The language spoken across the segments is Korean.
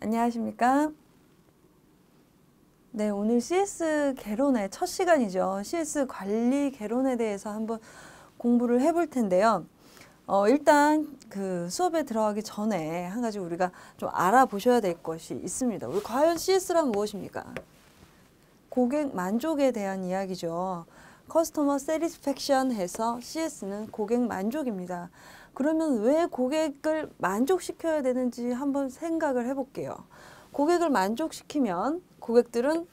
안녕하십니까? 네, 오늘 CS 개론의 첫 시간이죠. CS 관리 개론에 대해서 한번 공부를 해볼 텐데요. 일단 그 수업에 들어가기 전에 한 가지 우리가 좀 알아보셔야 될 것이 있습니다. 우리 과연 CS란 무엇입니까? 고객 만족에 대한 이야기죠. Customer Satisfaction 해서 CS는 고객 만족입니다. 그러면 왜 고객을 만족시켜야 되는지 한번 생각을 해볼게요. 고객을 만족시키면 고객들은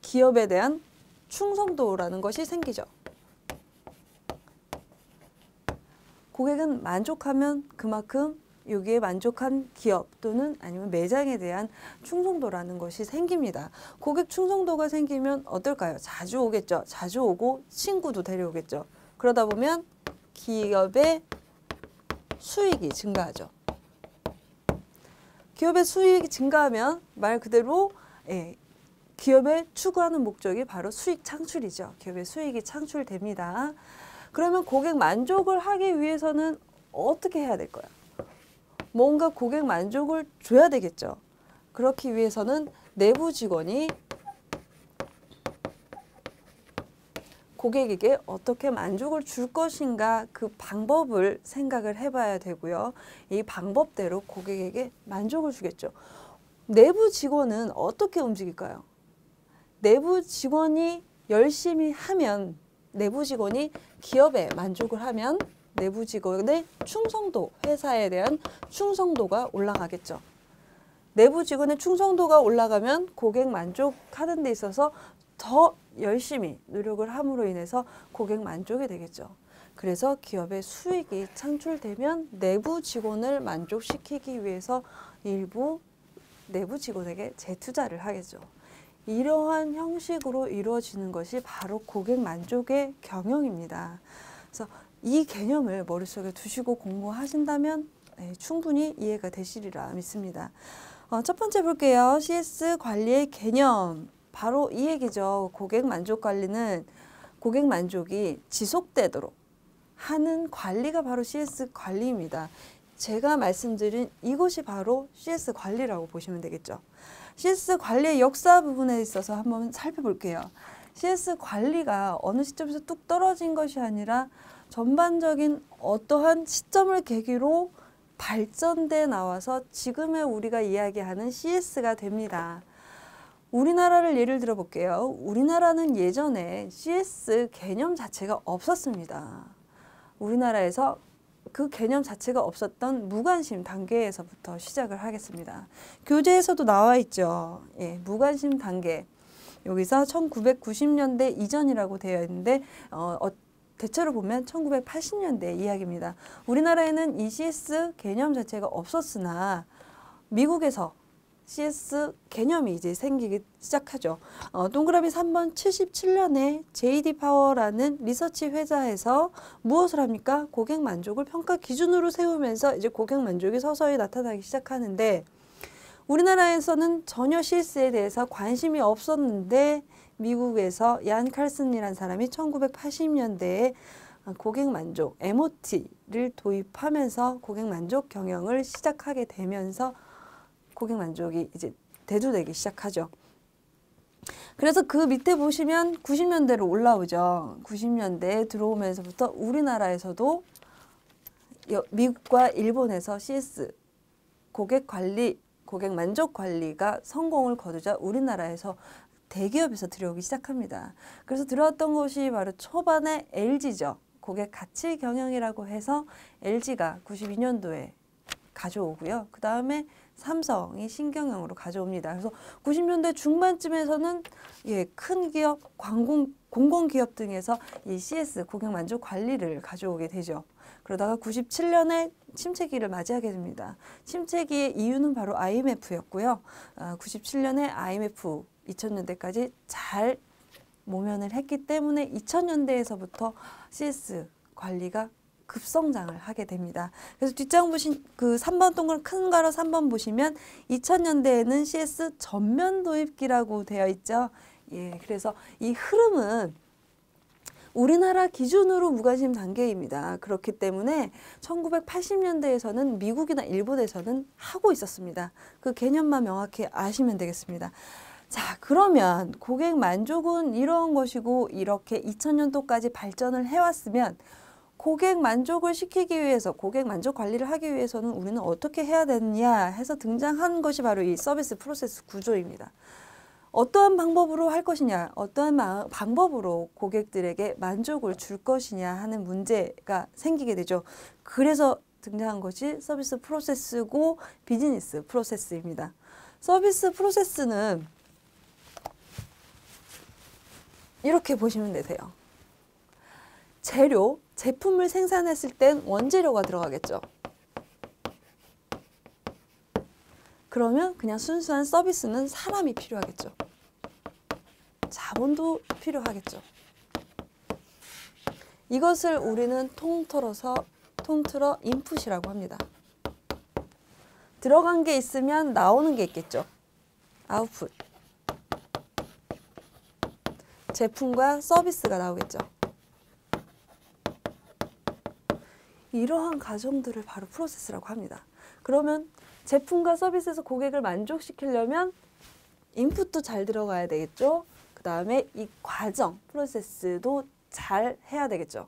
기업에 대한 충성도라는 것이 생기죠. 고객은 만족하면 그만큼 여기에 만족한 기업 또는 아니면 매장에 대한 충성도라는 것이 생깁니다. 고객 충성도가 생기면 어떨까요? 자주 오겠죠. 자주 오고 친구도 데려오겠죠. 그러다 보면 기업의 수익이 증가하죠. 기업의 수익이 증가하면 말 그대로 기업의 추구하는 목적이 바로 수익 창출이죠. 기업의 수익이 창출됩니다. 그러면 고객 만족을 하기 위해서는 어떻게 해야 될까요? 뭔가 고객 만족을 줘야 되겠죠. 그렇기 위해서는 내부 직원이 고객에게 어떻게 만족을 줄 것인가 그 방법을 생각을 해봐야 되고요. 이 방법대로 고객에게 만족을 주겠죠. 내부 직원은 어떻게 움직일까요? 내부 직원이 열심히 하면, 내부 직원이 기업에 만족을 하면 내부 직원의 충성도, 회사에 대한 충성도가 올라가겠죠. 내부 직원의 충성도가 올라가면 고객 만족하는 데 있어서 더 열심히 노력을 함으로 인해서 고객 만족이 되겠죠. 그래서 기업의 수익이 창출되면 내부 직원을 만족시키기 위해서 일부 내부 직원에게 재투자를 하겠죠. 이러한 형식으로 이루어지는 것이 바로 고객 만족의 경영입니다. 그래서 이 개념을 머릿속에 두시고 공부하신다면 충분히 이해가 되시리라 믿습니다. 첫 번째 볼게요. CS 관리의 개념. 바로 이 얘기죠. 고객 만족 관리는 고객 만족이 지속되도록 하는 관리가 바로 CS 관리입니다. 제가 말씀드린 이것이 바로 CS 관리라고 보시면 되겠죠. CS 관리의 역사 부분에 있어서 한번 살펴볼게요. CS 관리가 어느 시점에서 뚝 떨어진 것이 아니라 전반적인 어떠한 시점을 계기로 발전돼 나와서 지금의 우리가 이야기하는 CS가 됩니다. 우리나라를 예를 들어 볼게요. 우리나라는 예전에 CS 개념 자체가 없었습니다. 우리나라에서 그 개념 자체가 없었던 무관심 단계에서부터 시작을 하겠습니다. 교재에서도 나와 있죠. 무관심 단계. 여기서 1990년대 이전이라고 되어 있는데 대체로 보면 1980년대 이야기입니다. 우리나라에는 이 CS 개념 자체가 없었으나 미국에서 CS 개념이 이제 생기기 시작하죠. 동그라미 3번 77년에 JD 파워라는 리서치 회사에서 무엇을 합니까? 고객 만족을 평가 기준으로 세우면서 이제 고객 만족이 서서히 나타나기 시작하는데 우리나라에서는 전혀 CS에 대해서 관심이 없었는데 미국에서 얀 칼슨이라는 사람이 1980년대에 고객 만족, MOT를 도입하면서 고객 만족 경영을 시작하게 되면서 고객 만족이 이제 대두되기 시작하죠. 그래서 그 밑에 보시면 90년대로 올라오죠. 90년대에 들어오면서부터 우리나라에서도 미국과 일본에서 CS 고객 관리, 고객 만족 관리가 성공을 거두자 우리나라에서 대기업에서 들어오기 시작합니다. 그래서 들어왔던 것이 바로 초반에 LG죠. 고객 가치 경영이라고 해서 LG가 92년도에 가져오고요. 그 다음에 삼성이 신경영으로 가져옵니다. 그래서 90년대 중반쯤에서는 큰 기업, 공공기업 등에서 이 CS 고객 만족 관리를 가져오게 되죠. 그러다가 97년에 침체기를 맞이하게 됩니다. 침체기의 이유는 바로 IMF였고요. 97년에 IMF 2000년대까지 잘 모면을 했기 때문에 2000년대에서부터 CS 관리가 급성장을 하게 됩니다. 그래서 뒷장 보신 그 3번 동그란 큰 가로 3번 보시면 2000년대에는 CS 전면 도입기라고 되어 있죠. 그래서 이 흐름은 우리나라 기준으로 무관심 단계입니다. 그렇기 때문에 1980년대에서는 미국이나 일본에서는 하고 있었습니다. 그 개념만 명확히 아시면 되겠습니다. 자, 그러면 고객 만족은 이런 것이고 이렇게 2000년도까지 발전을 해왔으면 고객 만족을 시키기 위해서, 고객 만족 관리를 하기 위해서는 우리는 어떻게 해야 되느냐 해서 등장한 것이 바로 이 서비스 프로세스 구조입니다. 어떠한 방법으로 할 것이냐, 어떠한 방법으로 고객들에게 만족을 줄 것이냐 하는 문제가 생기게 되죠. 그래서 등장한 것이 서비스 프로세스고 비즈니스 프로세스입니다. 서비스 프로세스는 이렇게 보시면 되세요. 재료, 제품을 생산했을 땐 원재료가 들어가겠죠. 그러면 그냥 순수한 서비스는 사람이 필요하겠죠. 자본도 필요하겠죠. 이것을 우리는 통틀어 인풋이라고 합니다. 들어간 게 있으면 나오는 게 있겠죠. 아웃풋. 제품과 서비스가 나오겠죠. 이러한 과정들을 바로 프로세스라고 합니다. 그러면 제품과 서비스에서 고객을 만족시키려면 인풋도 잘 들어가야 되겠죠. 그 다음에 이 과정, 프로세스도 잘 해야 되겠죠.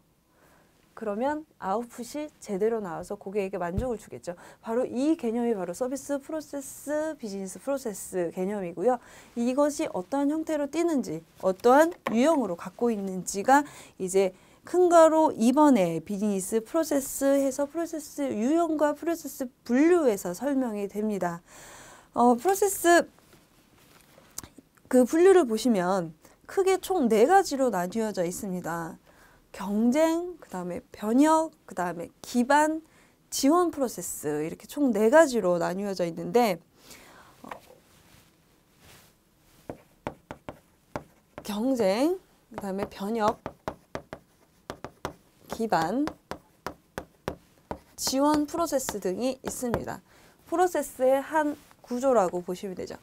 그러면 아웃풋이 제대로 나와서 고객에게 만족을 주겠죠. 바로 이 개념이 바로 서비스 프로세스, 비즈니스 프로세스 개념이고요. 이것이 어떠한 형태로 띄는지, 어떠한 유형으로 갖고 있는지가 이제 큰 거로 2번에 비즈니스 프로세스 해서 프로세스 유형과 프로세스 분류에서 설명이 됩니다. 프로세스 그 분류를 보시면 크게 총 4가지로 나뉘어져 있습니다. 경쟁, 그 다음에 변혁, 그 다음에 기반, 지원 프로세스 이렇게 총 4가지로 나뉘어져 있는데 경쟁, 그 다음에 변혁, 기반, 지원 프로세스 등이 있습니다. 프로세스의 한 구조라고 보시면 되죠.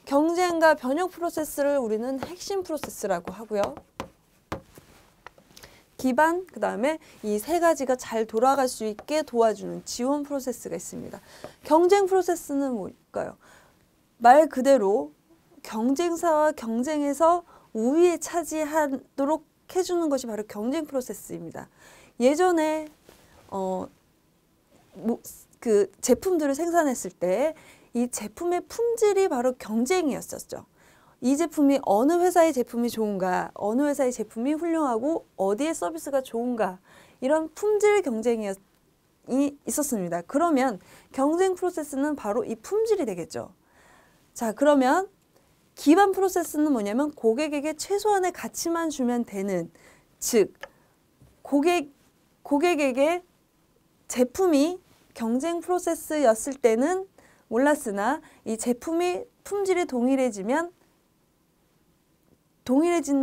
경쟁과 변혁 프로세스를 우리는 핵심 프로세스라고 하고요. 기반, 그 다음에 이 3가지가 잘 돌아갈 수 있게 도와주는 지원 프로세스가 있습니다. 경쟁 프로세스는 뭘까요? 말 그대로 경쟁사와 경쟁에서 우위에 차지하도록 해주는 것이 바로 경쟁 프로세스입니다. 예전에 그 제품들을 생산했을 때 이 제품의 품질이 바로 경쟁이었었죠. 이 제품이 어느 회사의 제품이 좋은가, 어느 회사의 제품이 훌륭하고 어디의 서비스가 좋은가 이런 품질 경쟁이 있었습니다. 그러면 경쟁 프로세스는 바로 이 품질이 되겠죠. 자, 그러면 기반 프로세스는 뭐냐면 고객에게 최소한의 가치만 주면 되는, 즉 고객에게 제품이 경쟁 프로세스였을 때는 몰랐으나 이 제품이 품질이 동일해지는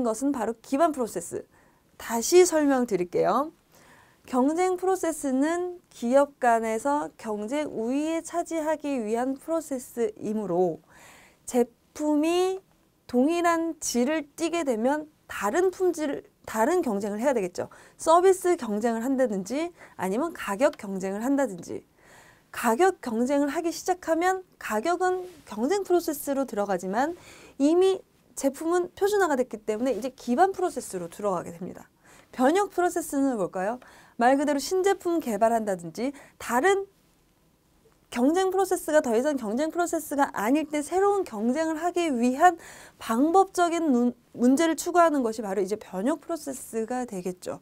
것은 바로 기반 프로세스. 다시 설명드릴게요. 경쟁 프로세스는 기업 간에서 경쟁 우위에 차지하기 위한 프로세스이므로 제품이 동일한 질을 띠게 되면 다른 경쟁을 해야 되겠죠. 서비스 경쟁을 한다든지 아니면 가격 경쟁을 한다든지. 가격 경쟁을 하기 시작하면 가격은 경쟁 프로세스로 들어가지만 이미 제품은 표준화가 됐기 때문에 이제 기반 프로세스로 들어가게 됩니다. 변혁 프로세스는 뭘까요? 말 그대로 신제품 개발한다든지 다른 경쟁 프로세스가 더 이상 경쟁 프로세스가 아닐 때 새로운 경쟁을 하기 위한 방법적인 문제를 추구하는 것이 바로 이제 변혁 프로세스가 되겠죠.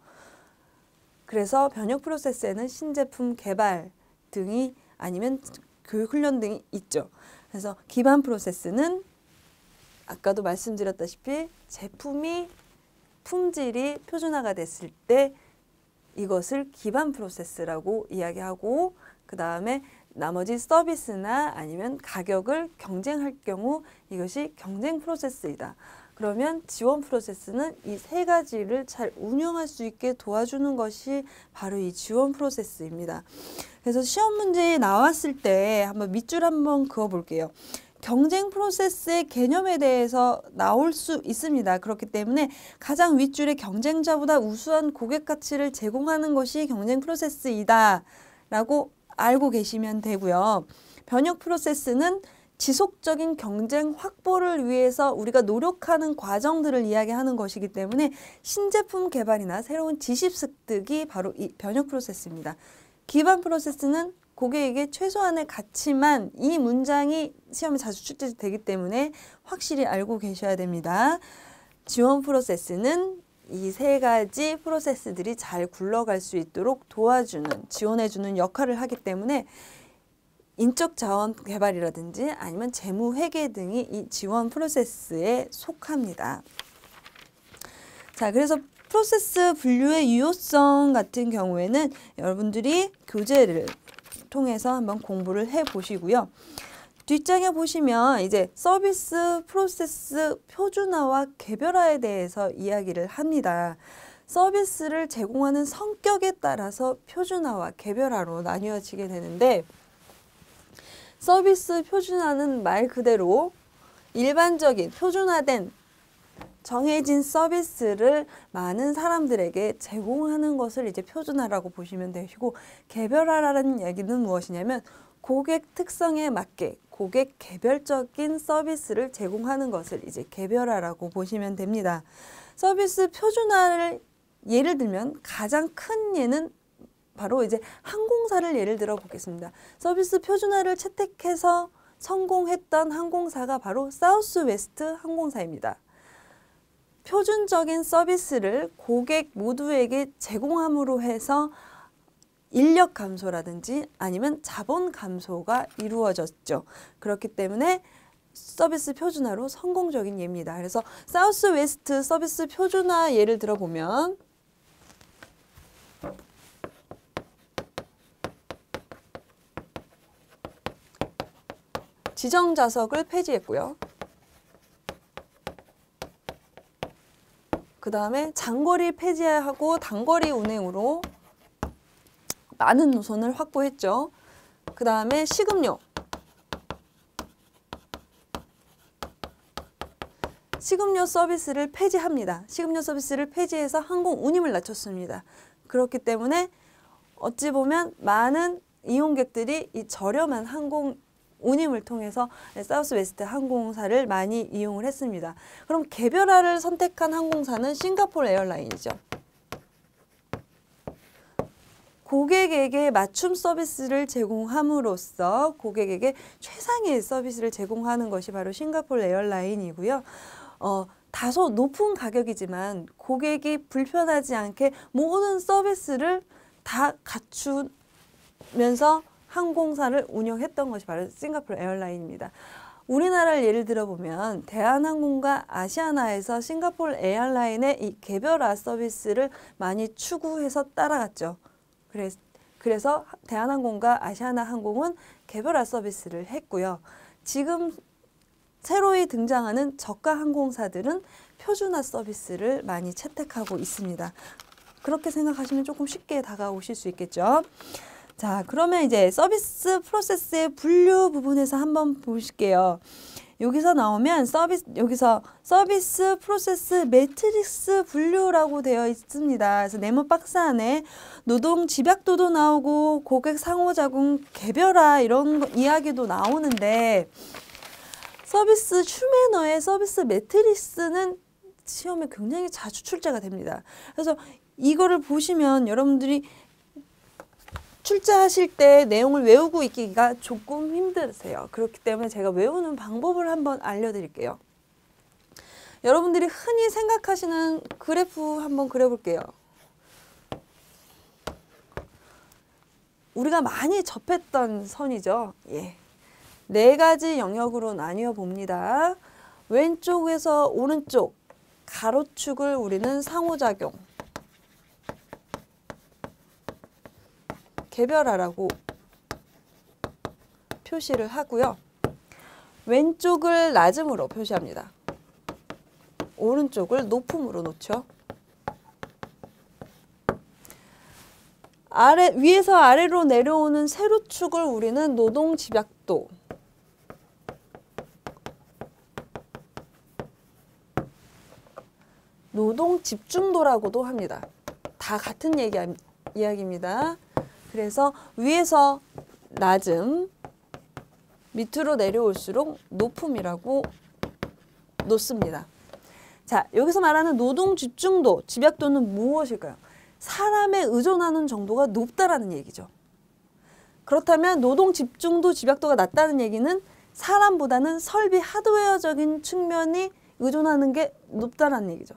그래서 변혁 프로세스에는 신제품 개발 등이 아니면 교육 훈련 등이 있죠. 그래서 기반 프로세스는 아까도 말씀드렸다시피 제품이 품질이 표준화가 됐을 때 이것을 기반 프로세스라고 이야기하고 그 다음에 나머지 서비스나 아니면 가격을 경쟁할 경우 이것이 경쟁 프로세스이다. 그러면 지원 프로세스는 이 3가지를 잘 운영할 수 있게 도와주는 것이 바로 이 지원 프로세스입니다. 그래서 시험 문제에 나왔을 때 한번 밑줄 한번 그어 볼게요. 경쟁 프로세스의 개념에 대해서 나올 수 있습니다. 그렇기 때문에 가장 윗줄의 경쟁자보다 우수한 고객 가치를 제공하는 것이 경쟁 프로세스이다 라고 알고 계시면 되고요. 변혁 프로세스는 지속적인 경쟁 확보를 위해서 우리가 노력하는 과정들을 이야기하는 것이기 때문에 신제품 개발이나 새로운 지식 습득이 바로 이 변혁 프로세스입니다. 기반 프로세스는 고객에게 최소한의 가치만, 이 문장이 시험에 자주 출제되기 때문에 확실히 알고 계셔야 됩니다. 지원 프로세스는 이 세 가지 프로세스들이 잘 굴러갈 수 있도록 도와주는, 지원해주는 역할을 하기 때문에 인적 자원 개발이라든지 아니면 재무 회계 등이 이 지원 프로세스에 속합니다. 자, 그래서 프로세스 분류의 유효성 같은 경우에는 여러분들이 교재를 통해서 한번 공부를 해 보시고요. 뒷장에 보시면 이제 서비스 프로세스 표준화와 개별화에 대해서 이야기를 합니다. 서비스를 제공하는 성격에 따라서 표준화와 개별화로 나뉘어지게 되는데, 서비스 표준화는 말 그대로 일반적인 표준화된 정해진 서비스를 많은 사람들에게 제공하는 것을 이제 표준화라고 보시면 되시고, 개별화라는 얘기는 무엇이냐면 고객 특성에 맞게 고객 개별적인 서비스를 제공하는 것을 이제 개별화라고 보시면 됩니다. 서비스 표준화를 예를 들면 가장 큰 예는 바로 이제 항공사를 예를 들어 보겠습니다. 서비스 표준화를 채택해서 성공했던 항공사가 바로 사우스웨스트 항공사입니다. 표준적인 서비스를 고객 모두에게 제공함으로 해서 인력 감소라든지 아니면 자본 감소가 이루어졌죠. 그렇기 때문에 서비스 표준화로 성공적인 예입니다. 그래서 사우스웨스트 서비스 표준화 예를 들어보면 지정 좌석을 폐지했고요. 그 다음에 장거리 폐지하고 단거리 운행으로 많은 노선을 확보했죠. 그 다음에 식음료. 식음료 서비스를 폐지합니다. 식음료 서비스를 폐지해서 항공 운임을 낮췄습니다. 그렇기 때문에 어찌 보면 많은 이용객들이 이 저렴한 항공 운임을 통해서 사우스웨스트 항공사를 많이 이용을 했습니다. 그럼 개별화를 선택한 항공사는 싱가포르 에어라인이죠. 고객에게 맞춤 서비스를 제공함으로써 고객에게 최상의 서비스를 제공하는 것이 바로 싱가포르 에어라인이고요. 다소 높은 가격이지만 고객이 불편하지 않게 모든 서비스를 다 갖추면서 항공사를 운영했던 것이 바로 싱가포르 에어라인입니다. 우리나라를 예를 들어보면 대한항공과 아시아나에서 싱가포르 에어라인의 이 개별화 서비스를 많이 추구해서 따라갔죠. 그래서 대한항공과 아시아나 항공은 개별화 서비스를 했고요. 지금 새로이 등장하는 저가 항공사들은 표준화 서비스를 많이 채택하고 있습니다. 그렇게 생각하시면 조금 쉽게 다가오실 수 있겠죠. 자, 그러면 이제 서비스 프로세스의 분류 부분에서 한번 보실게요. 여기서 나오면 여기서 서비스 프로세스 매트릭스 분류라고 되어 있습니다. 그래서 네모 박스 안에 노동 집약도도 나오고 고객 상호작용 개별화 이런 이야기도 나오는데, 서비스 슈매너의 서비스 매트릭스는 시험에 굉장히 자주 출제가 됩니다. 그래서 이거를 보시면 여러분들이 출제하실 때 내용을 외우고 있기가 조금 힘드세요. 그렇기 때문에 제가 외우는 방법을 한번 알려드릴게요. 여러분들이 흔히 생각하시는 그래프 한번 그려볼게요. 우리가 많이 접했던 선이죠. 예. 네 가지 영역으로 나뉘어 봅니다. 왼쪽에서 오른쪽 가로축을 우리는 상호작용, 개별화라고 표시를 하고요. 왼쪽을 낮음으로 표시합니다. 오른쪽을 높음으로 놓죠. 위에서 아래로 내려오는 세로축을 우리는 노동 집약도, 노동 집중도라고도 합니다. 다 같은 이야기입니다. 그래서 위에서 낮음, 밑으로 내려올수록 높음이라고 놓습니다. 자, 여기서 말하는 노동 집중도, 집약도는 무엇일까요? 사람에 의존하는 정도가 높다라는 얘기죠. 그렇다면 노동 집중도, 집약도가 낮다는 얘기는 사람보다는 설비 하드웨어적인 측면이 의존하는 게 높다라는 얘기죠.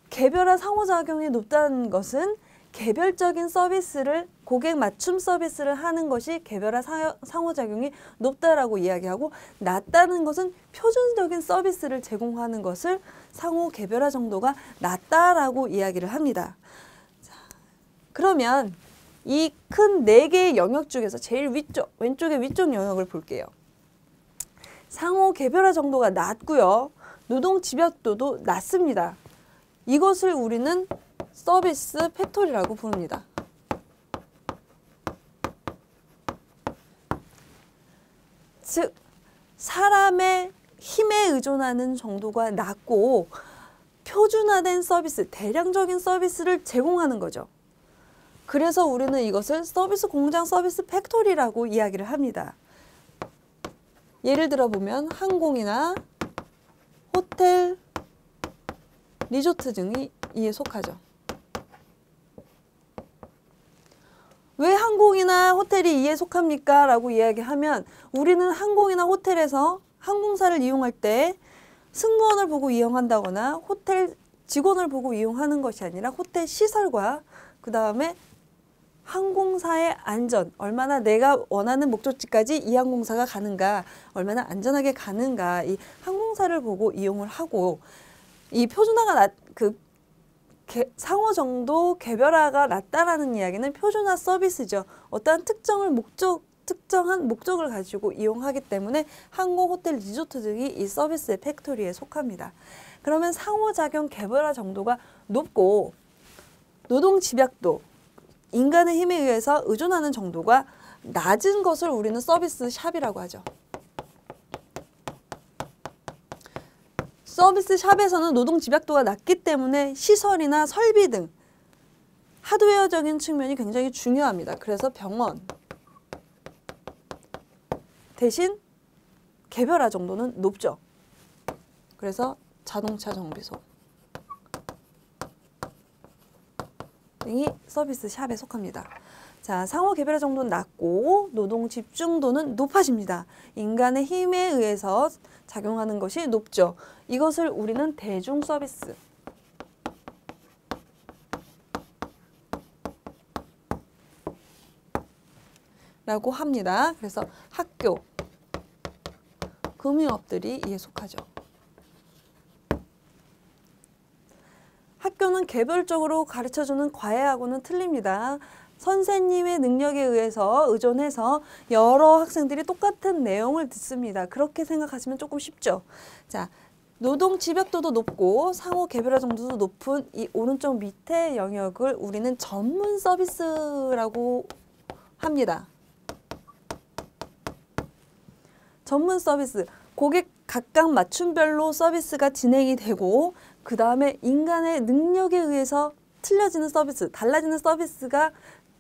개별화 상호작용이 높다는 것은 개별적인 서비스를, 고객 맞춤 서비스를 하는 것이 개별화 상호작용이 높다라고 이야기하고, 낮다는 것은 표준적인 서비스를 제공하는 것을 상호 개별화 정도가 낮다라고 이야기를 합니다. 자, 그러면 이 큰 4개의 영역 중에서 제일 위쪽, 왼쪽의 위쪽 영역을 볼게요. 상호 개별화 정도가 낮고요. 노동 집약도도 낮습니다. 이것을 우리는 서비스 팩토리라고 부릅니다. 즉, 사람의 힘에 의존하는 정도가 낮고 표준화된 서비스, 대량적인 서비스를 제공하는 거죠. 그래서 우리는 이것을 서비스 공장, 서비스 팩토리라고 이야기를 합니다. 예를 들어 보면 항공이나 호텔, 리조트 등이 이에 속하죠. 왜 항공이나 호텔이 이에 속합니까? 라고 이야기하면, 우리는 항공이나 호텔에서 항공사를 이용할 때 승무원을 보고 이용한다거나 호텔 직원을 보고 이용하는 것이 아니라 호텔 시설과 그 다음에 항공사의 안전, 얼마나 내가 원하는 목적지까지 이 항공사가 가는가, 얼마나 안전하게 가는가, 이 항공사를 보고 이용을 하고, 이 표준화가 상호 정도 개별화가 낮다라는 이야기는 표준화 서비스죠. 어떠한 특정한 목적을 가지고 이용하기 때문에 항공, 호텔, 리조트 등이 이 서비스의 팩토리에 속합니다. 그러면 상호작용 개별화 정도가 높고 노동 집약도, 인간의 힘에 의해서 의존하는 정도가 낮은 것을 우리는 서비스 샵이라고 하죠. 서비스 샵에서는 노동 집약도가 낮기 때문에 시설이나 설비 등 하드웨어적인 측면이 굉장히 중요합니다. 그래서 병원 대신 개별화 정도는 높죠. 그래서 자동차 정비소 등이 서비스 샵에 속합니다. 자, 상호 개별화 정도는 낮고 노동 집중도는 높아집니다. 인간의 힘에 의해서 작용하는 것이 높죠. 이것을 우리는 대중 서비스 라고 합니다. 그래서 학교, 금융업들이 이에 속하죠. 학교는 개별적으로 가르쳐주는 과외하고는 틀립니다. 선생님의 능력에 의해서 의존해서 여러 학생들이 똑같은 내용을 듣습니다. 그렇게 생각하시면 조금 쉽죠. 자, 노동 집약도도 높고 상호 개별화 정도도 높은 이 오른쪽 밑에 영역을 우리는 전문 서비스라고 합니다. 전문 서비스, 고객 각각 맞춤별로 서비스가 진행이 되고 그 다음에 인간의 능력에 의해서 틀려지는 서비스, 달라지는 서비스가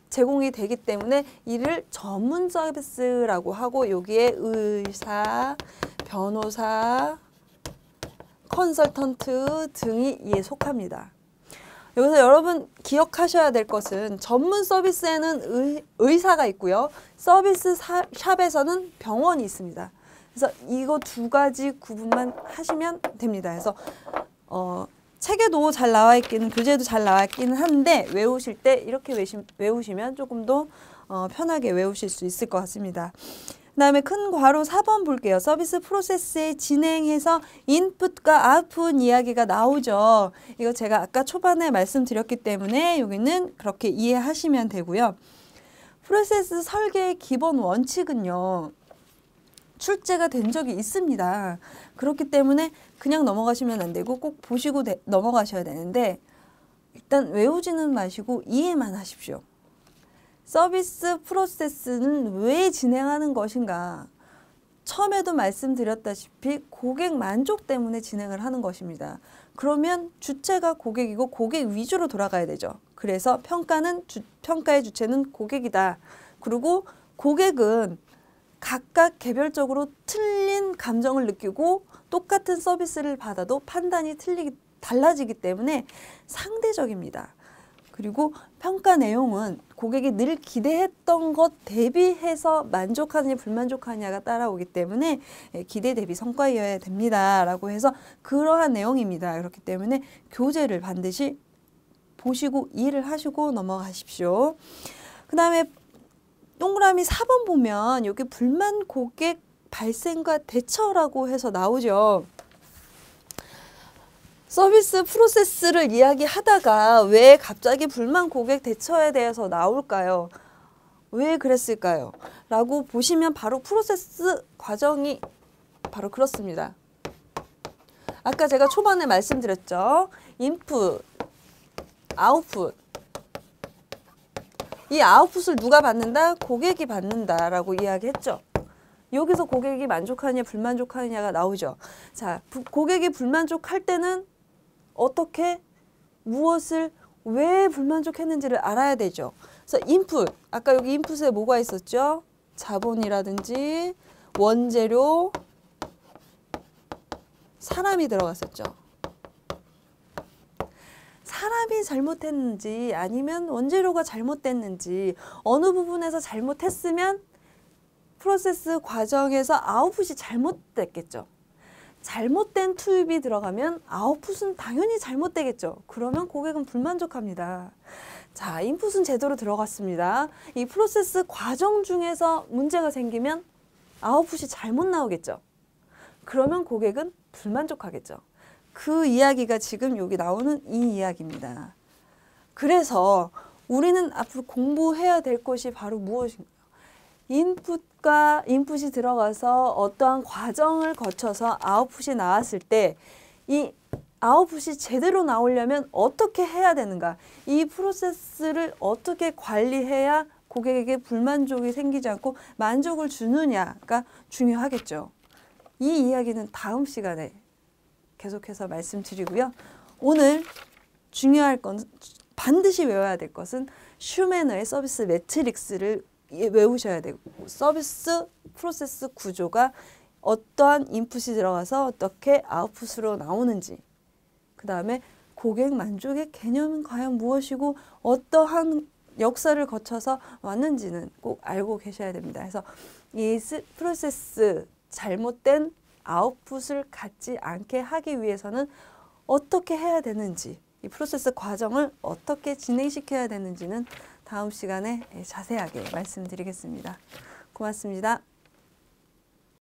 제공이 되기 때문에 이를 전문 서비스라고 하고, 여기에 의사, 변호사, 컨설턴트 등이 이에 속합니다. 여기서 여러분 기억하셔야 될 것은 전문 서비스에는 의사가 있고요. 서비스 샵에서는 병원이 있습니다. 그래서 이거 두 가지 구분만 하시면 됩니다. 그래서 책에도 잘 나와 있기는, 교재에도 잘 나와 있기는 한데 외우실 때 이렇게 외우시면 조금 더 편하게 외우실 수 있을 것 같습니다. 그 다음에 큰 괄호 4번 볼게요. 서비스 프로세스에 진행해서 인풋과 아웃풋 이야기가 나오죠. 이거 제가 아까 초반에 말씀드렸기 때문에 여기는 그렇게 이해하시면 되고요. 프로세스 설계의 기본 원칙은요, 출제가 된 적이 있습니다. 그렇기 때문에 그냥 넘어가시면 안 되고 꼭 보시고 넘어가셔야 되는데, 일단 외우지는 마시고 이해만 하십시오. 서비스 프로세스는 왜 진행하는 것인가? 처음에도 말씀드렸다시피 고객 만족 때문에 진행을 하는 것입니다. 그러면 주체가 고객이고 고객 위주로 돌아가야 되죠. 그래서 평가의 주체는 고객이다. 그리고 고객은 각각 개별적으로 틀린 감정을 느끼고 똑같은 서비스를 받아도 판단이 달라지기 때문에 상대적입니다. 그리고 평가 내용은 고객이 늘 기대했던 것 대비해서 만족하느냐 불만족하느냐가 따라오기 때문에 기대 대비 성과여야 됩니다. 라고 해서 그러한 내용입니다. 그렇기 때문에 교재를 반드시 보시고 이해를 하시고 넘어가십시오. 그 다음에 동그라미 4번 보면 여기 불만 고객 발생과 대처라고 해서 나오죠. 서비스 프로세스를 이야기하다가 왜 갑자기 불만 고객 대처에 대해서 나올까요? 왜 그랬을까요? 라고 보시면 바로 프로세스 과정이 바로 그렇습니다. 아까 제가 초반에 말씀드렸죠. 인풋, 아웃풋. 이 아웃풋을 누가 받는다? 고객이 받는다라고 이야기했죠. 여기서 고객이 만족하느냐 불만족하느냐가 나오죠. 자, 고객이 불만족할 때는 어떻게 무엇을 왜 불만족했는지를 알아야 되죠. 그래서 인풋, 아까 여기 인풋에 뭐가 있었죠? 자본이라든지 원재료, 사람이 들어갔었죠. 사람이 잘못했는지 아니면 원재료가 잘못됐는지 어느 부분에서 잘못했으면 프로세스 과정에서 아웃풋이 잘못됐겠죠. 잘못된 투입이 들어가면 아웃풋은 당연히 잘못되겠죠. 그러면 고객은 불만족합니다. 자, 인풋은 제대로 들어갔습니다. 이 프로세스 과정 중에서 문제가 생기면 아웃풋이 잘못 나오겠죠. 그러면 고객은 불만족하겠죠. 그 이야기가 지금 여기 나오는 이 이야기입니다. 그래서 우리는 앞으로 공부해야 될 것이 바로 무엇인가요? 인풋이 들어가서 어떠한 과정을 거쳐서 아웃풋이 나왔을 때 이 아웃풋이 제대로 나오려면 어떻게 해야 되는가? 이 프로세스를 어떻게 관리해야 고객에게 불만족이 생기지 않고 만족을 주느냐가 중요하겠죠. 이 이야기는 다음 시간에 계속해서 말씀드리고요. 오늘 중요할 건 반드시 외워야 될 것은 슈메너의 서비스 매트릭스를 외우셔야 되고 서비스 프로세스 구조가 어떠한 인풋이 들어가서 어떻게 아웃풋으로 나오는지 그 다음에 고객 만족의 개념은 과연 무엇이고 어떠한 역사를 거쳐서 왔는지는 꼭 알고 계셔야 됩니다. 그래서 이 프로세스 잘못된 아웃풋을 갖지 않게 하기 위해서는 어떻게 해야 되는지 이 프로세스 과정을 어떻게 진행시켜야 되는지는 다음 시간에 자세하게 말씀드리겠습니다. 고맙습니다.